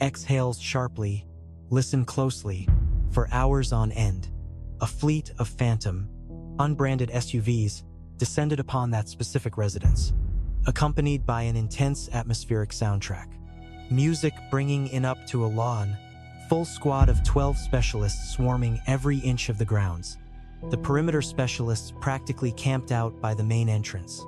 exhales sharply, listen closely, for hours on end. A fleet of phantom, unbranded SUVs descended upon that specific residence, accompanied by an intense atmospheric soundtrack. Music bringing in up to a lawn, full squad of 12 specialists swarming every inch of the grounds. The perimeter specialists practically camped out by the main entrance,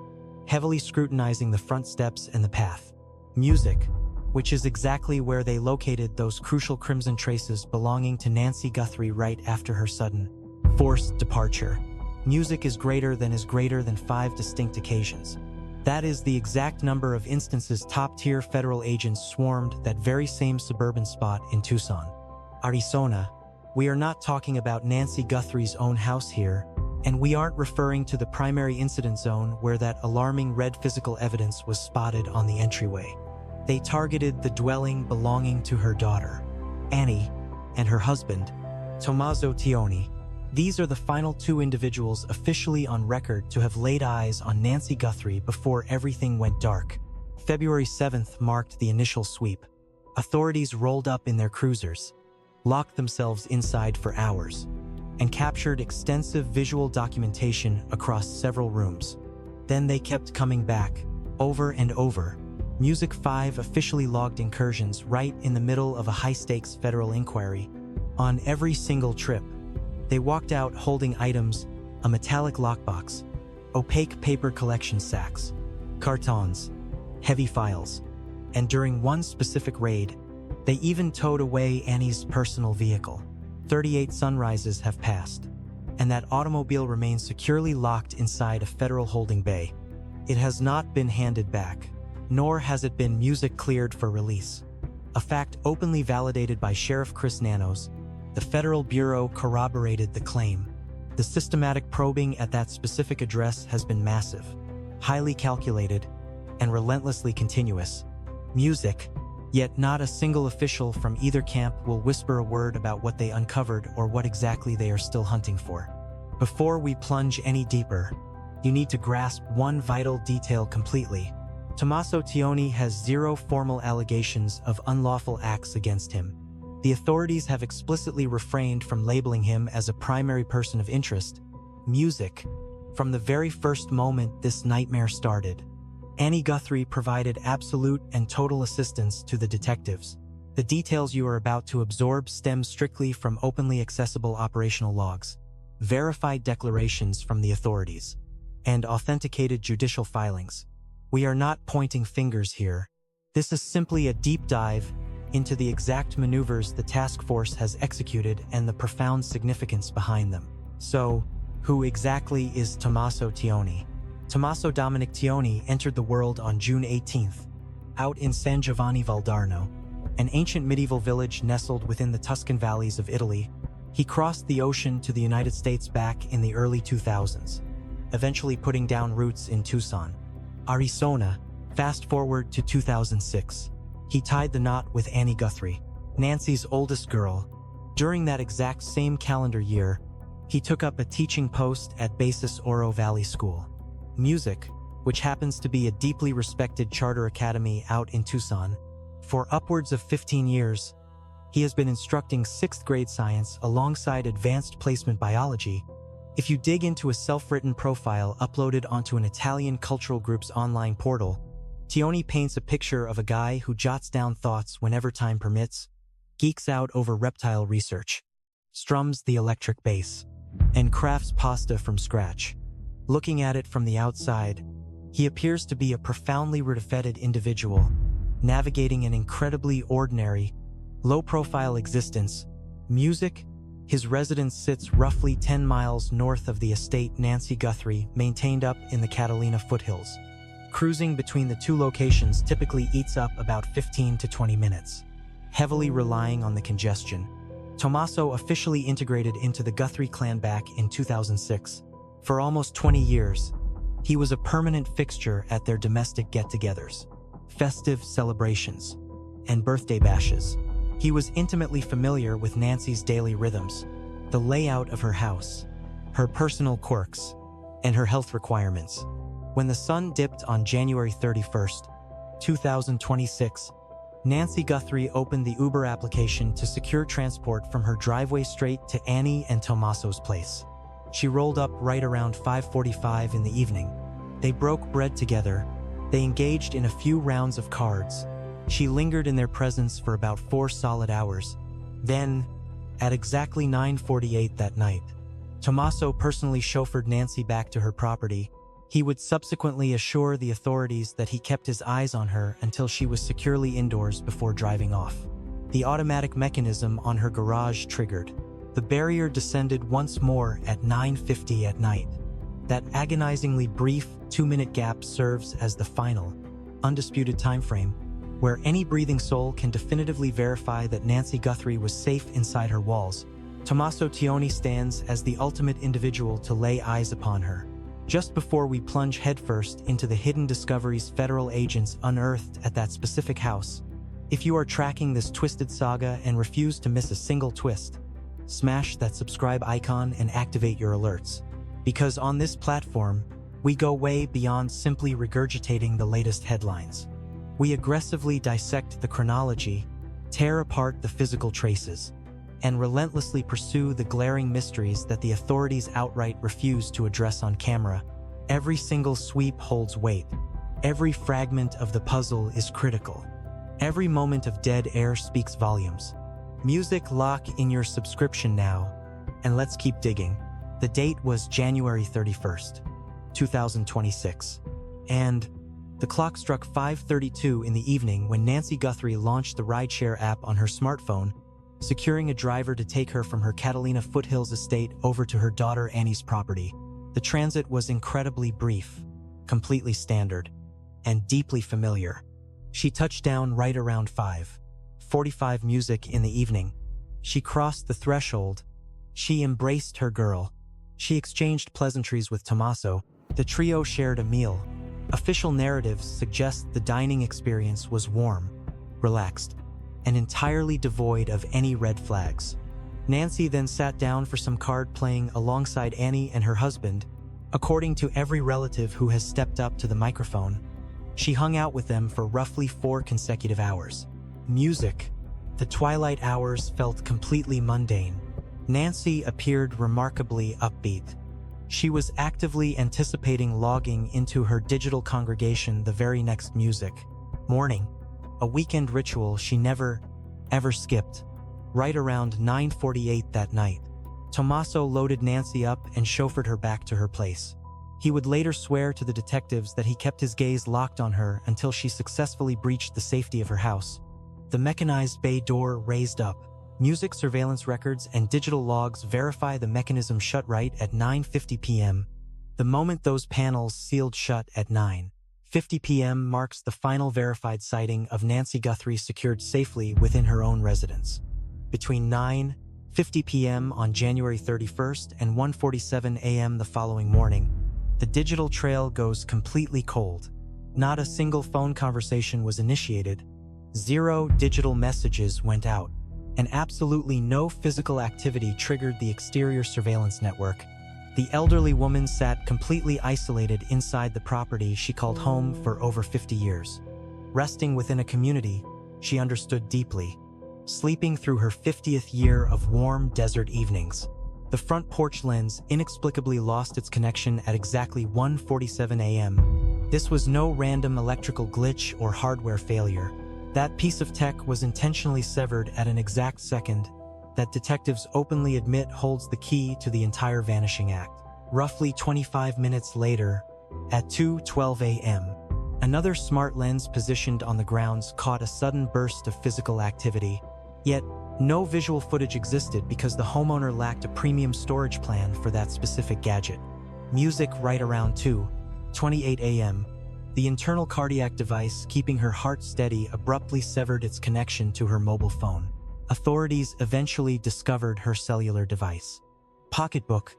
heavily scrutinizing the front steps and the path. Music, which is exactly where they located those crucial crimson traces belonging to Nancy Guthrie right after her sudden, forced departure. Music is greater than 5 distinct occasions. That is the exact number of instances top-tier federal agents swarmed that very same suburban spot in Tucson, Arizona. We are not talking about Nancy Guthrie's own house here, and we aren't referring to the primary incident zone where that alarming red physical evidence was spotted on the entryway. They targeted the dwelling belonging to her daughter, Annie, and her husband, Tomaso Tioni. These are the final 2 individuals officially on record to have laid eyes on Nancy Guthrie before everything went dark. February 7th marked the initial sweep. Authorities rolled up in their cruisers, locked themselves inside for hours, and captured extensive visual documentation across several rooms. Then they kept coming back, over and over. Music 5 officially logged incursions right in the middle of a high-stakes federal inquiry. On every single trip, they walked out holding items, a metallic lockbox, opaque paper collection sacks, cartons, heavy files, and during one specific raid, they even towed away Annie's personal vehicle. 38 sunrises have passed, and that automobile remains securely locked inside a federal holding bay. It has not been handed back, nor has it been music cleared for release. A fact openly validated by Sheriff Chris Nanos. The Federal Bureau corroborated the claim. The systematic probing at that specific address has been massive, highly calculated, and relentlessly continuous. Music, yet not a single official from either camp will whisper a word about what they uncovered or what exactly they are still hunting for. Before we plunge any deeper, you need to grasp one vital detail completely. Tomaso Tioni has 0 formal allegations of unlawful acts against him. The authorities have explicitly refrained from labeling him as a primary person of interest. Music, from the very first moment this nightmare started, Annie Guthrie provided absolute and total assistance to the detectives. The details you are about to absorb stem strictly from openly accessible operational logs, verified declarations from the authorities, and authenticated judicial filings. We are not pointing fingers here. This is simply a deep dive into the exact maneuvers the task force has executed and the profound significance behind them. So, who exactly is Tomaso Tioni? Tomaso Dominic Tioni entered the world on June 18th, out in San Giovanni Valdarno, an ancient medieval village nestled within the Tuscan valleys of Italy. He crossed the ocean to the United States back in the early 2000s, eventually putting down roots in Tucson, Arizona. Fast forward to 2006. He tied the knot with Annie Guthrie, Nancy's oldest girl. During that exact same calendar year, he took up a teaching post at Basis Oro Valley School. Music, which happens to be a deeply respected charter academy out in Tucson. For upwards of 15 years, he has been instructing 6th grade science alongside advanced placement biology. If you dig into a self-written profile uploaded onto an Italian cultural group's online portal, Tioni paints a picture of a guy who jots down thoughts whenever time permits, geeks out over reptile research, strums the electric bass, and crafts pasta from scratch. Looking at it from the outside, he appears to be a profoundly redefined individual, navigating an incredibly ordinary, low-profile existence. Music, his residence sits roughly 10 miles north of the estate Nancy Guthrie maintained up in the Catalina foothills. Cruising between the 2 locations typically eats up about 15 to 20 minutes, heavily relying on the congestion. Tomaso officially integrated into the Guthrie clan back in 2006. For almost 20 years, he was a permanent fixture at their domestic get-togethers, festive celebrations, and birthday bashes. He was intimately familiar with Nancy's daily rhythms, the layout of her house, her personal quirks, and her health requirements. When the sun dipped on January 31st, 2026, Nancy Guthrie opened the Uber application to secure transport from her driveway straight to Annie and Tomaso's place. She rolled up right around 5:45 in the evening. They broke bread together. They engaged in a few rounds of cards. She lingered in their presence for about 4 solid hours. Then, at exactly 9:48 that night, Tomaso personally chauffeured Nancy back to her property. He would subsequently assure the authorities that he kept his eyes on her until she was securely indoors before driving off. The automatic mechanism on her garage triggered. The barrier descended once more at 9:50 at night. That agonizingly brief 2-minute gap serves as the final, undisputed timeframe, where any breathing soul can definitively verify that Nancy Guthrie was safe inside her walls. Tomaso Tioni stands as the ultimate individual to lay eyes upon her. Just before we plunge headfirst into the hidden discoveries federal agents unearthed at that specific house, if you are tracking this twisted saga and refuse to miss a single twist, smash that subscribe icon and activate your alerts. Because on this platform, we go way beyond simply regurgitating the latest headlines. We aggressively dissect the chronology, tear apart the physical traces, and relentlessly pursue the glaring mysteries that the authorities outright refuse to address on camera. Every single sweep holds weight. Every fragment of the puzzle is critical. Every moment of dead air speaks volumes. Music, lock in your subscription now, and let's keep digging. The date was January 31st, 2026. And the clock struck 5:32 in the evening when Nancy Guthrie launched the rideshare app on her smartphone, securing a driver to take her from her Catalina Foothills estate over to her daughter Annie's property. The transit was incredibly brief, completely standard, and deeply familiar. She touched down right around 5:45 music in the evening. She crossed the threshold. She embraced her girl. She exchanged pleasantries with Tomaso. The trio shared a meal. Official narratives suggest the dining experience was warm, relaxed, and entirely devoid of any red flags. Nancy then sat down for some card playing alongside Annie and her husband. According to every relative who has stepped up to the microphone, she hung out with them for roughly 4 consecutive hours. Music. The twilight hours felt completely mundane. Nancy appeared remarkably upbeat. She was actively anticipating logging into her digital congregation the very next music morning, a weekend ritual she never, ever skipped. Right around 9:48 that night, Tomaso loaded Nancy up and chauffeured her back to her place. He would later swear to the detectives that he kept his gaze locked on her until she successfully breached the safety of her house. The mechanized bay door raised up. Music surveillance records and digital logs verify the mechanism shut right at 9:50 p.m. The moment those panels sealed shut at 9:50 p.m. marks the final verified sighting of Nancy Guthrie secured safely within her own residence. Between 9:50 p.m. on January 31st and 1:47 a.m. the following morning, the digital trail goes completely cold. Not a single phone conversation was initiated. 0 digital messages went out. And absolutely no physical activity triggered the exterior surveillance network. The elderly woman sat completely isolated inside the property she called home for over 50 years. Resting within a community she understood deeply, sleeping through her 50th year of warm desert evenings. The front porch lens inexplicably lost its connection at exactly 1:47 a.m. This was no random electrical glitch or hardware failure. That piece of tech was intentionally severed at an exact second that detectives openly admit holds the key to the entire vanishing act. Roughly 25 minutes later, at 2:12 a.m., another smart lens positioned on the grounds caught a sudden burst of physical activity. Yet, no visual footage existed because the homeowner lacked a premium storage plan for that specific gadget. Music right around 2:28 a.m., the internal cardiac device keeping her heart steady abruptly severed its connection to her mobile phone. Authorities eventually discovered her cellular device. Pocketbook,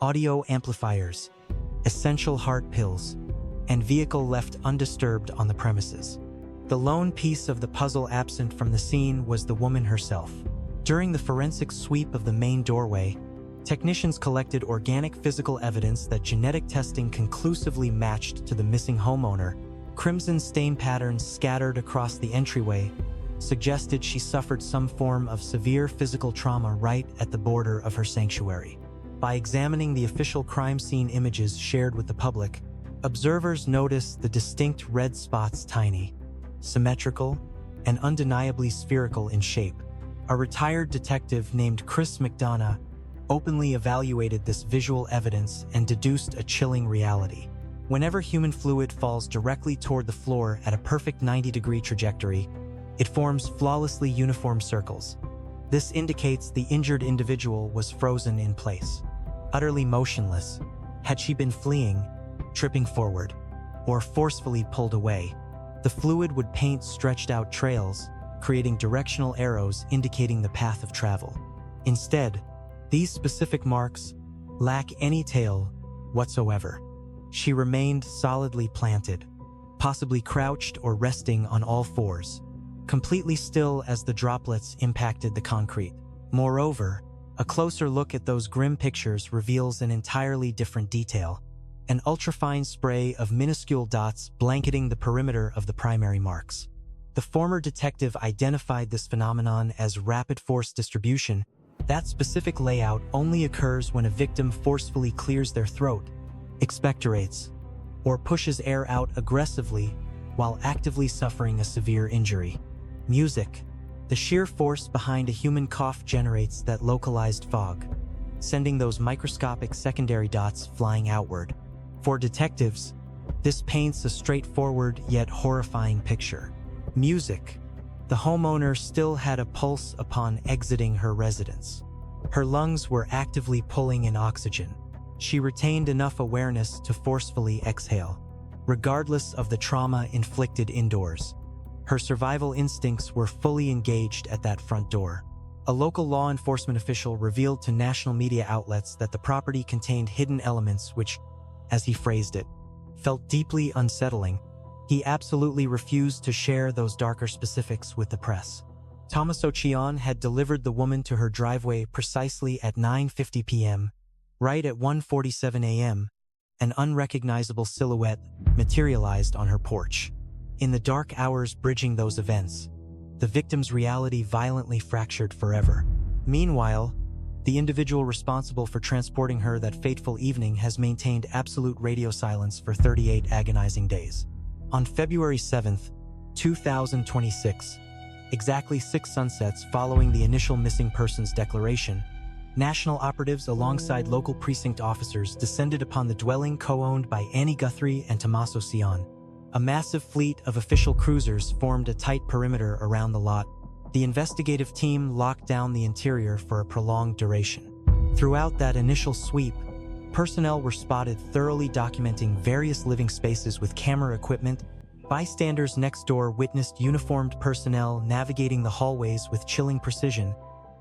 audio amplifiers, essential heart pills, and vehicle left undisturbed on the premises. The lone piece of the puzzle absent from the scene was the woman herself. During the forensic sweep of the main doorway, technicians collected organic physical evidence that genetic testing conclusively matched to the missing homeowner. Crimson stain patterns scattered across the entryway, suggested she suffered some form of severe physical trauma right at the border of her sanctuary. By examining the official crime scene images shared with the public, observers noticed the distinct red spots tiny, symmetrical, and undeniably spherical in shape. A retired detective named Chris McDonough openly evaluated this visual evidence and deduced a chilling reality. Whenever human fluid falls directly toward the floor at a perfect 90-degree trajectory, it forms flawlessly uniform circles. This indicates the injured individual was frozen in place, utterly motionless. Had she been fleeing, tripping forward, or forcefully pulled away, the fluid would paint stretched-out trails, creating directional arrows indicating the path of travel. Instead, these specific marks lack any tail whatsoever. She remained solidly planted, possibly crouched or resting on all fours, completely still as the droplets impacted the concrete. Moreover, a closer look at those grim pictures reveals an entirely different detail: an ultrafine spray of minuscule dots blanketing the perimeter of the primary marks. The former detective identified this phenomenon as rapid force distribution. That specific layout only occurs when a victim forcefully clears their throat, expectorates, or pushes air out aggressively while actively suffering a severe injury. Music. The sheer force behind a human cough generates that localized fog, sending those microscopic secondary dots flying outward. For detectives, this paints a straightforward yet horrifying picture. Music. The homeowner still had a pulse upon exiting her residence. Her lungs were actively pulling in oxygen. She retained enough awareness to forcefully exhale, regardless of the trauma inflicted indoors. Her survival instincts were fully engaged at that front door. A local law enforcement official revealed to national media outlets that the property contained hidden elements which, as he phrased it, felt deeply unsettling. He absolutely refused to share those darker specifics with the press. Tomaso Tioni had delivered the woman to her driveway precisely at 9:50 p.m. Right at 1:47 a.m., an unrecognizable silhouette materialized on her porch. In the dark hours bridging those events, the victim's reality violently fractured forever. Meanwhile, the individual responsible for transporting her that fateful evening has maintained absolute radio silence for 38 agonizing days. On February 7, 2026, exactly 6 sunsets following the initial missing persons declaration, national operatives alongside local precinct officers descended upon the dwelling co-owned by Annie Guthrie and Tomaso Tioni. A massive fleet of official cruisers formed a tight perimeter around the lot. The investigative team locked down the interior for a prolonged duration. Throughout that initial sweep, personnel were spotted thoroughly documenting various living spaces with camera equipment. Bystanders next door witnessed uniformed personnel navigating the hallways with chilling precision,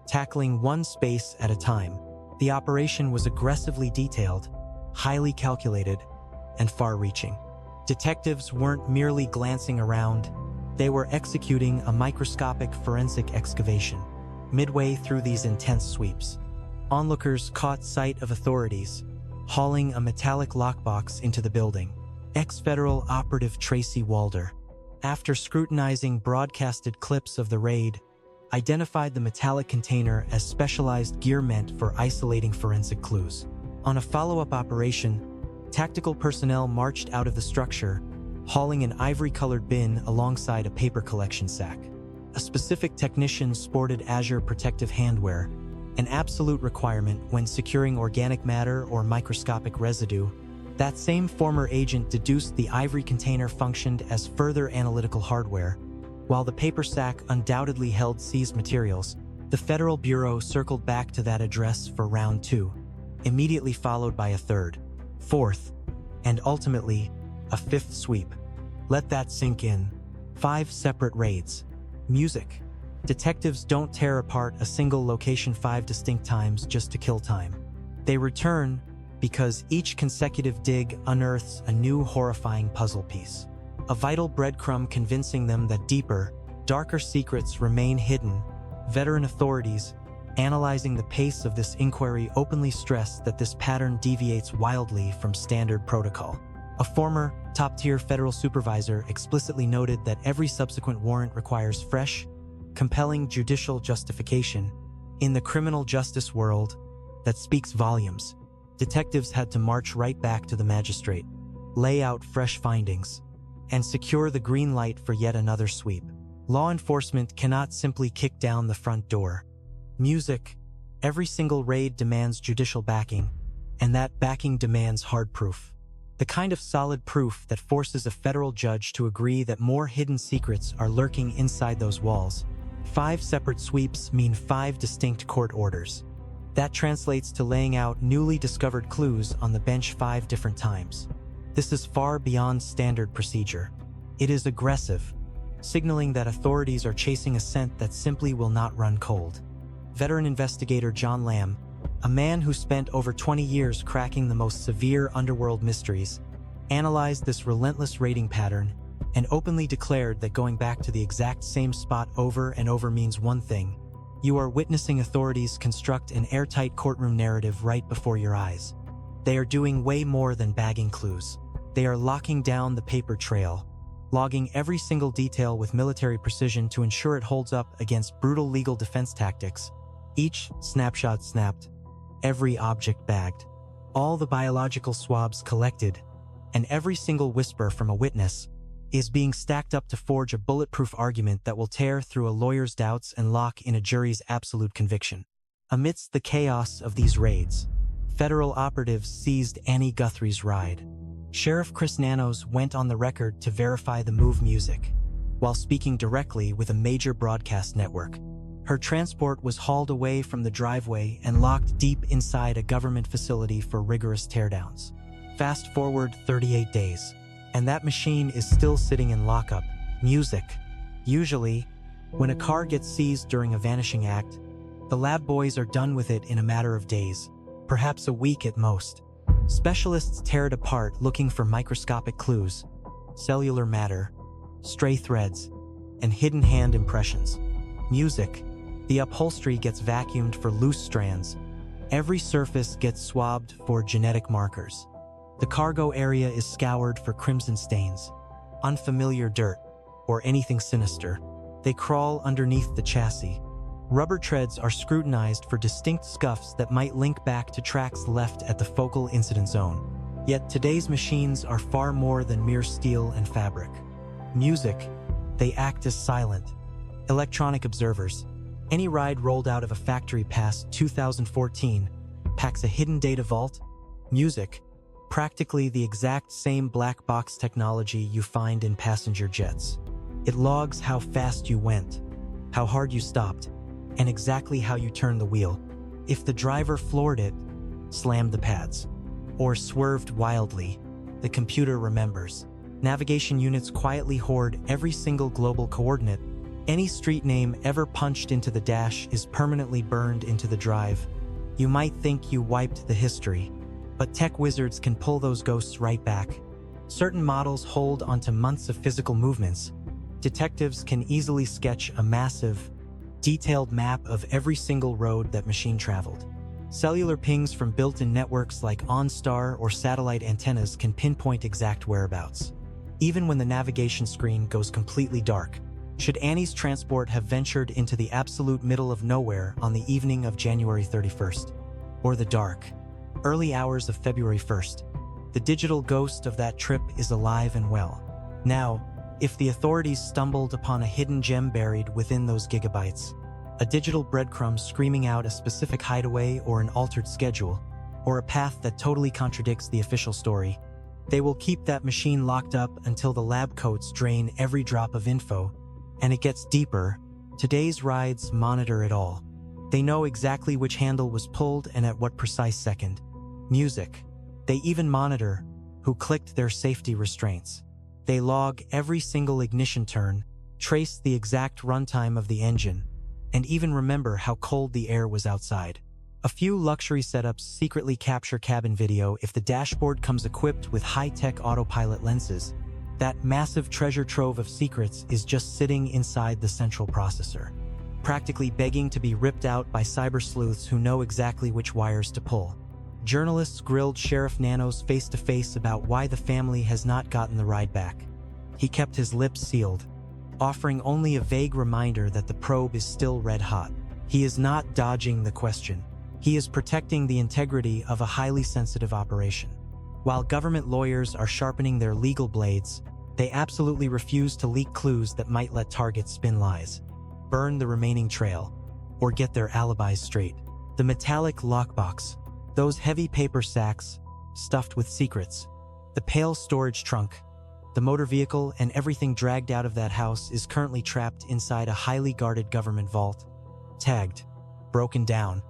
tackling one space at a time. The operation was aggressively detailed, highly calculated, and far-reaching. Detectives weren't merely glancing around, they were executing a microscopic forensic excavation. Midway through these intense sweeps, onlookers caught sight of authorities hauling a metallic lockbox into the building. Ex-federal operative Tracy Walder, after scrutinizing broadcasted clips of the raid, identified the metallic container as specialized gear meant for isolating forensic clues. On a follow-up operation, tactical personnel marched out of the structure, hauling an ivory-colored bin alongside a paper collection sack. A specific technician sported azure protective handwear, an absolute requirement when securing organic matter or microscopic residue. That same former agent deduced the ivory container functioned as further analytical hardware. While the paper sack undoubtedly held seized materials, the Federal Bureau circled back to that address for round 2, immediately followed by a third, fourth, and ultimately, a 5th sweep. Let that sink in. 5 separate raids. Music. Detectives don't tear apart a single location 5 distinct times just to kill time. They return because each consecutive dig unearths a new horrifying puzzle piece. A vital breadcrumb convincing them that deeper, darker secrets remain hidden. Veteran authorities, analyzing the pace of this inquiry, openly stress that this pattern deviates wildly from standard protocol. A former, top-tier federal supervisor explicitly noted that every subsequent warrant requires fresh, compelling judicial justification. In the criminal justice world, that speaks volumes. Detectives had to march right back to the magistrate, lay out fresh findings, and secure the green light for yet another sweep. Law enforcement cannot simply kick down the front door. Music. Every single raid demands judicial backing, and that backing demands hard proof. The kind of solid proof that forces a federal judge to agree that more hidden secrets are lurking inside those walls. 5 separate sweeps mean 5 distinct court orders. That translates to laying out newly discovered clues on the bench 5 different times. This is far beyond standard procedure. It is aggressive, signaling that authorities are chasing a scent that simply will not run cold. Veteran investigator John Lamb, a man who spent over 20 years cracking the most severe underworld mysteries, analyzed this relentless raiding pattern and openly declared that going back to the exact same spot over and over means one thing: you are witnessing authorities construct an airtight courtroom narrative right before your eyes. They are doing way more than bagging clues. They are locking down the paper trail, logging every single detail with military precision to ensure it holds up against brutal legal defense tactics. Each snapshot snapped, every object bagged, all the biological swabs collected, and every single whisper from a witness is being stacked up to forge a bulletproof argument that will tear through a lawyer's doubts and lock in a jury's absolute conviction. Amidst the chaos of these raids, federal operatives seized Annie Guthrie's ride. Sheriff Chris Nanos went on the record to verify the move music, while speaking directly with a major broadcast network. Her transport was hauled away from the driveway and locked deep inside a government facility for rigorous teardowns. Fast forward 38 days, and that machine is still sitting in lockup. Music. Usually, when a car gets seized during a vanishing act, the lab boys are done with it in a matter of days, perhaps a week at most. Specialists tear it apart looking for microscopic clues, cellular matter, stray threads, and hidden hand impressions. Music. The upholstery gets vacuumed for loose strands. Every surface gets swabbed for genetic markers. The cargo area is scoured for crimson stains, unfamiliar dirt, or anything sinister. They crawl underneath the chassis. Rubber treads are scrutinized for distinct scuffs that might link back to tracks left at the focal incident zone. Yet today's machines are far more than mere steel and fabric. Music. They act as silent, electronic observers. Any ride rolled out of a factory past 2014 packs a hidden data vault. Music. Practically the exact same black box technology you find in passenger jets. It logs how fast you went, how hard you stopped, and exactly how you turned the wheel. If the driver floored it, slammed the pads, or swerved wildly, the computer remembers. Navigation units quietly hoard every single global coordinate. Any street name ever punched into the dash is permanently burned into the drive. You might think you wiped the history, but tech wizards can pull those ghosts right back. Certain models hold onto months of physical movements. Detectives can easily sketch a massive, detailed map of every single road that machine traveled. Cellular pings from built-in networks like OnStar or satellite antennas can pinpoint exact whereabouts, even when the navigation screen goes completely dark. Should Annie's transport have ventured into the absolute middle of nowhere on the evening of January 31st, or the dark, early hours of February 1st, the digital ghost of that trip is alive and well. Now, if the authorities stumbled upon a hidden gem buried within those gigabytes, a digital breadcrumb screaming out a specific hideaway or an altered schedule, or a path that totally contradicts the official story, they will keep that machine locked up until the lab coats drain every drop of info, and it gets deeper. Today's rides monitor it all. They know exactly which handle was pulled and at what precise second. Music. They even monitor who clicked their safety restraints. They log every single ignition turn, trace the exact runtime of the engine, and even remember how cold the air was outside. A few luxury setups secretly capture cabin video if the dashboard comes equipped with high-tech autopilot lenses. That massive treasure trove of secrets is just sitting inside the central processor, practically begging to be ripped out by cyber sleuths who know exactly which wires to pull. Journalists grilled Sheriff Nanos face-to-face about why the family has not gotten the ride back. He kept his lips sealed, offering only a vague reminder that the probe is still red hot. He is not dodging the question. He is protecting the integrity of a highly sensitive operation. While government lawyers are sharpening their legal blades, they absolutely refuse to leak clues that might let targets spin lies, burn the remaining trail, or get their alibis straight. The metallic lockbox, those heavy paper sacks stuffed with secrets, the pale storage trunk, the motor vehicle, and everything dragged out of that house is currently trapped inside a highly guarded government vault, tagged, broken down,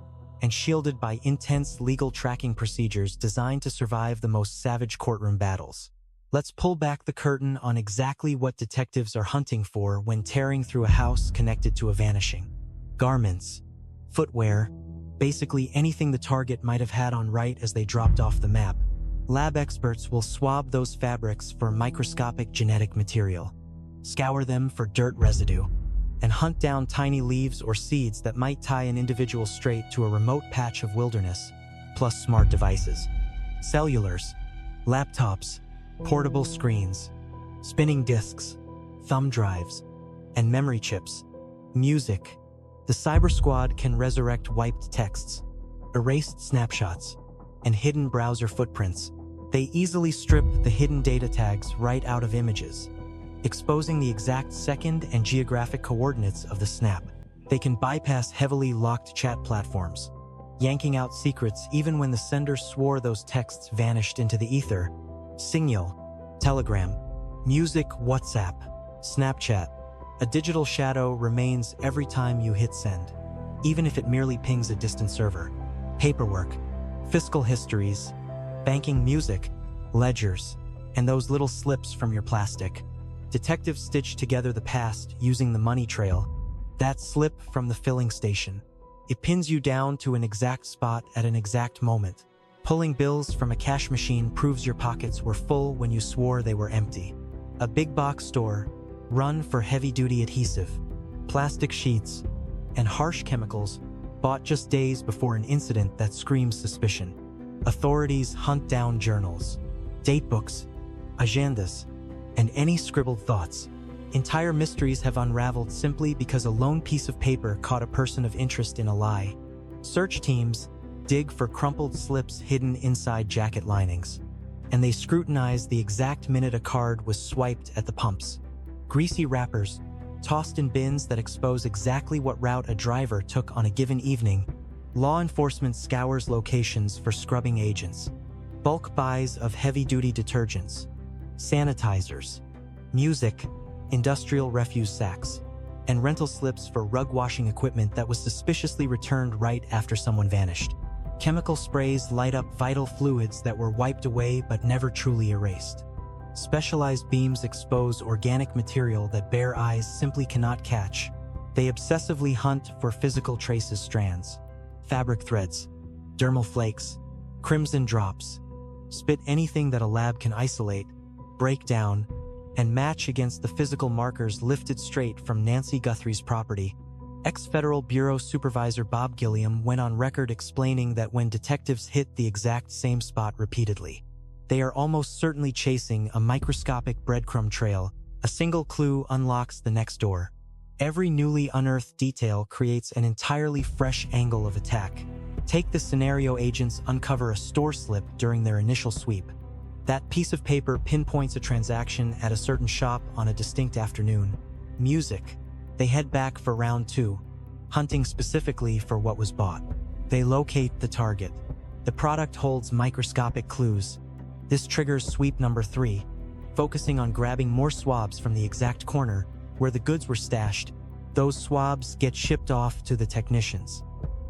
and shielded by intense legal tracking procedures designed to survive the most savage courtroom battles. Let's pull back the curtain on exactly what detectives are hunting for when tearing through a house connected to a vanishing. Garments, footwear, basically anything the target might have had on right as they dropped off the map. Lab experts will swab those fabrics for microscopic genetic material, scour them for dirt residue, and hunt down tiny leaves or seeds that might tie an individual straight to a remote patch of wilderness, plus smart devices. Cellulars, laptops, portable screens, spinning discs, thumb drives, and memory chips. Music. The Cyber Squad can resurrect wiped texts, erased snapshots, and hidden browser footprints. They easily strip the hidden data tags right out of images, exposing the exact second and geographic coordinates of the snap. They can bypass heavily locked chat platforms, yanking out secrets even when the sender swore those texts vanished into the ether. Signal, Telegram, music, WhatsApp, Snapchat. A digital shadow remains every time you hit send, even if it merely pings a distant server. Paperwork, fiscal histories, banking, music, ledgers, and those little slips from your plastic. Detectives stitch together the past using the money trail, that slip from the filling station. It pins you down to an exact spot at an exact moment. Pulling bills from a cash machine proves your pockets were full when you swore they were empty. A big box store, run for heavy-duty adhesive, plastic sheets, and harsh chemicals, bought just days before an incident that screams suspicion. Authorities hunt down journals, datebooks, agendas, and any scribbled thoughts. Entire mysteries have unraveled simply because a lone piece of paper caught a person of interest in a lie. Search teams dig for crumpled slips hidden inside jacket linings, and they scrutinize the exact minute a card was swiped at the pumps. Greasy wrappers, tossed in bins that expose exactly what route a driver took on a given evening. Law enforcement scours locations for scrubbing agents. Bulk buys of heavy-duty detergents, sanitizers, music, industrial refuse sacks, and rental slips for rug washing equipment that was suspiciously returned right after someone vanished. Chemical sprays light up vital fluids that were wiped away but never truly erased. Specialized beams expose organic material that bare eyes simply cannot catch. They obsessively hunt for physical traces, strands, fabric threads, dermal flakes, crimson drops, spit, anything that a lab can isolate, break down, and match against the physical markers lifted straight from Nancy Guthrie's property. Ex-Federal Bureau Supervisor Bob Gilliam went on record explaining that when detectives hit the exact same spot repeatedly, they are almost certainly chasing a microscopic breadcrumb trail. A single clue unlocks the next door. Every newly unearthed detail creates an entirely fresh angle of attack. Take the scenario: agents uncover a store slip during their initial sweep. That piece of paper pinpoints a transaction at a certain shop on a distinct afternoon. Music. They head back for round two, hunting specifically for what was bought. They locate the target. The product holds microscopic clues. This triggers sweep number 3, focusing on grabbing more swabs from the exact corner where the goods were stashed. Those swabs get shipped off to the technicians.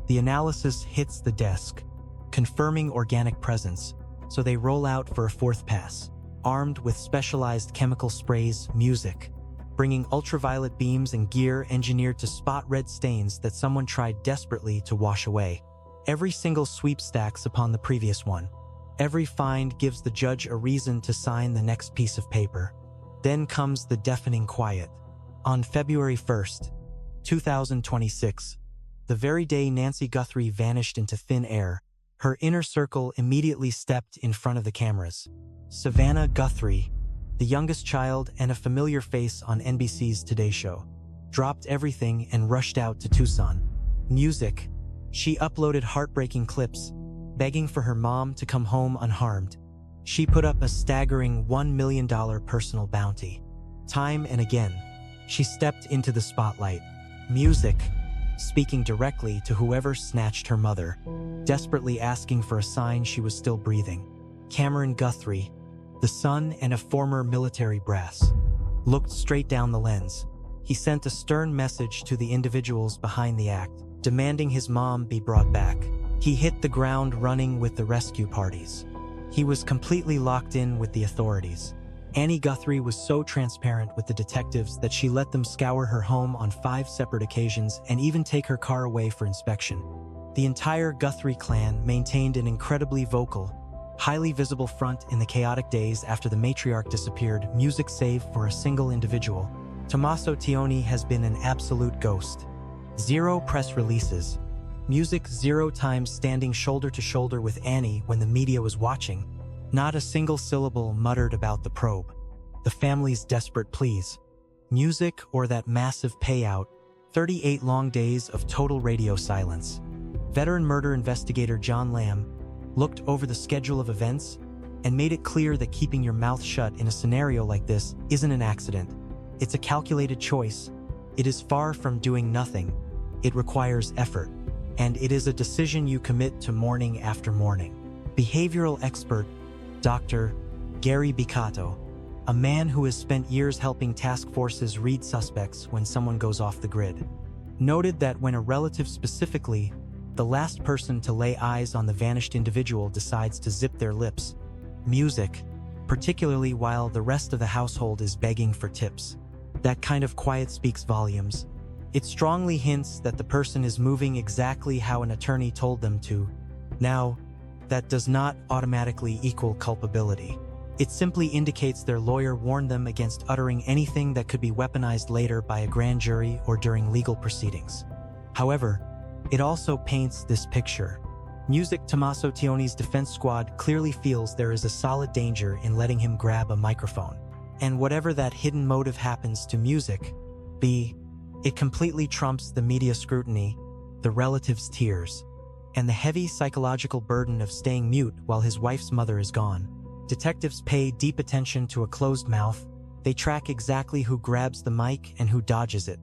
The analysis hits the desk, confirming organic presence, so they roll out for a fourth pass, armed with specialized chemical sprays, music, bringing ultraviolet beams and gear engineered to spot red stains that someone tried desperately to wash away. Every single sweep stacks upon the previous one. Every find gives the judge a reason to sign the next piece of paper. Then comes the deafening quiet. On February 1st, 2026, the very day Nancy Guthrie vanished into thin air, her inner circle immediately stepped in front of the cameras. Savannah Guthrie, the youngest child and a familiar face on NBC's Today Show, dropped everything and rushed out to Tucson. Music. She uploaded heartbreaking clips, begging for her mom to come home unharmed. She put up a staggering $1 million personal bounty. Time and again, she stepped into the spotlight. Music, speaking directly to whoever snatched her mother, desperately asking for a sign she was still breathing. Cameron Guthrie, the son and a former military brass, looked straight down the lens. He sent a stern message to the individuals behind the act, demanding his mom be brought back. He hit the ground running with the rescue parties. He was completely locked in with the authorities. Annie Guthrie was so transparent with the detectives that she let them scour her home on 5 separate occasions and even take her car away for inspection. The entire Guthrie clan maintained an incredibly vocal, highly visible front in the chaotic days after the matriarch disappeared, music save for a single individual. Tomaso Tioni has been an absolute ghost. 0 press releases. Music 0 times standing shoulder to shoulder with Annie when the media was watching. Not a single syllable muttered about the probe, the family's desperate pleas. Music or that massive payout, 38 long days of total radio silence. Veteran murder investigator John Lamb looked over the schedule of events and made it clear that keeping your mouth shut in a scenario like this isn't an accident. It's a calculated choice. It is far from doing nothing. It requires effort, and it is a decision you commit to morning after morning. Behavioral expert Dr. Gary Bicato, a man who has spent years helping task forces read suspects when someone goes off the grid, noted that when a relative, specifically the last person to lay eyes on the vanished individual, decides to zip their lips, music, particularly while the rest of the household is begging for tips, that kind of quiet speaks volumes. It strongly hints that the person is moving exactly how an attorney told them to. Now, that does not automatically equal culpability. It simply indicates their lawyer warned them against uttering anything that could be weaponized later by a grand jury or during legal proceedings. However, it also paints this picture. Music. Tomaso Tioni's defense squad clearly feels there is a solid danger in letting him grab a microphone. And whatever that hidden motive happens to Music be, it completely trumps the media scrutiny, the relatives' tears, and the heavy psychological burden of staying mute while his wife's mother is gone. Detectives pay deep attention to a closed mouth. They track exactly who grabs the mic and who dodges it.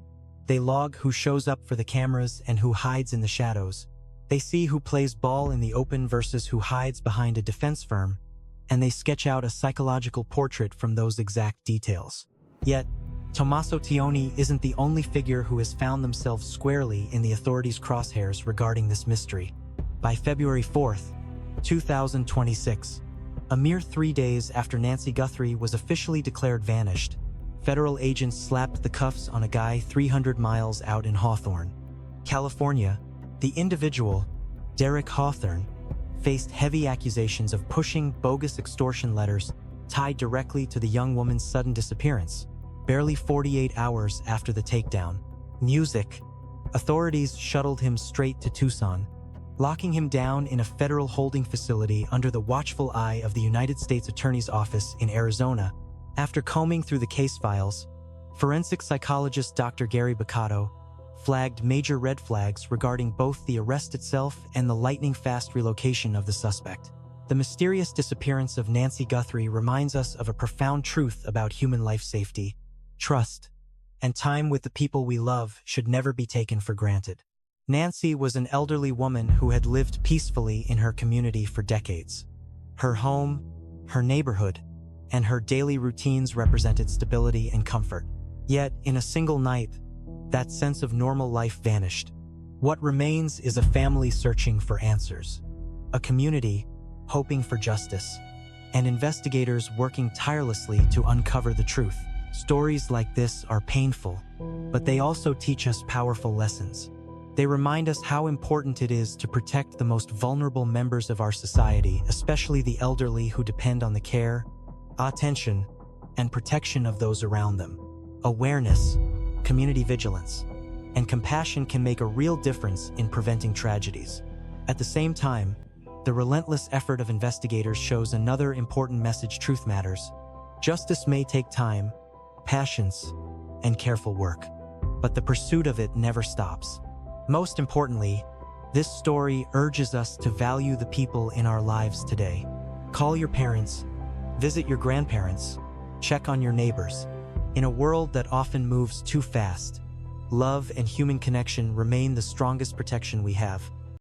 They log who shows up for the cameras and who hides in the shadows. They see who plays ball in the open versus who hides behind a defense firm, and they sketch out a psychological portrait from those exact details. Yet, Tomaso Tioni isn't the only figure who has found themselves squarely in the authorities' crosshairs regarding this mystery. By February 4th, 2026, a mere 3 days after Nancy Guthrie was officially declared vanished, federal agents slapped the cuffs on a guy 300 miles out in Hawthorne, California. The individual, Derek Hawthorne, faced heavy accusations of pushing bogus extortion letters tied directly to the young woman's sudden disappearance, barely 48 hours after the takedown. Music. Authorities shuttled him straight to Tucson, locking him down in a federal holding facility under the watchful eye of the United States Attorney's Office in Arizona. After combing through the case files, forensic psychologist Dr. Gary Bicato flagged major red flags regarding both the arrest itself and the lightning-fast relocation of the suspect. The mysterious disappearance of Nancy Guthrie reminds us of a profound truth about human life safety. Trust and time with the people we love should never be taken for granted. Nancy was an elderly woman who had lived peacefully in her community for decades. Her home, her neighborhood, and her daily routines represented stability and comfort. Yet, in a single night, that sense of normal life vanished. What remains is a family searching for answers, a community hoping for justice, and investigators working tirelessly to uncover the truth. Stories like this are painful, but they also teach us powerful lessons. They remind us how important it is to protect the most vulnerable members of our society, especially the elderly who depend on the care, attention, and protection of those around them. Awareness, community vigilance, and compassion can make a real difference in preventing tragedies. At the same time, the relentless effort of investigators shows another important message: truth matters. Justice may take time, patience, and careful work, but the pursuit of it never stops. Most importantly, this story urges us to value the people in our lives today. Call your parents, visit your grandparents, check on your neighbors. In a world that often moves too fast, love and human connection remain the strongest protection we have.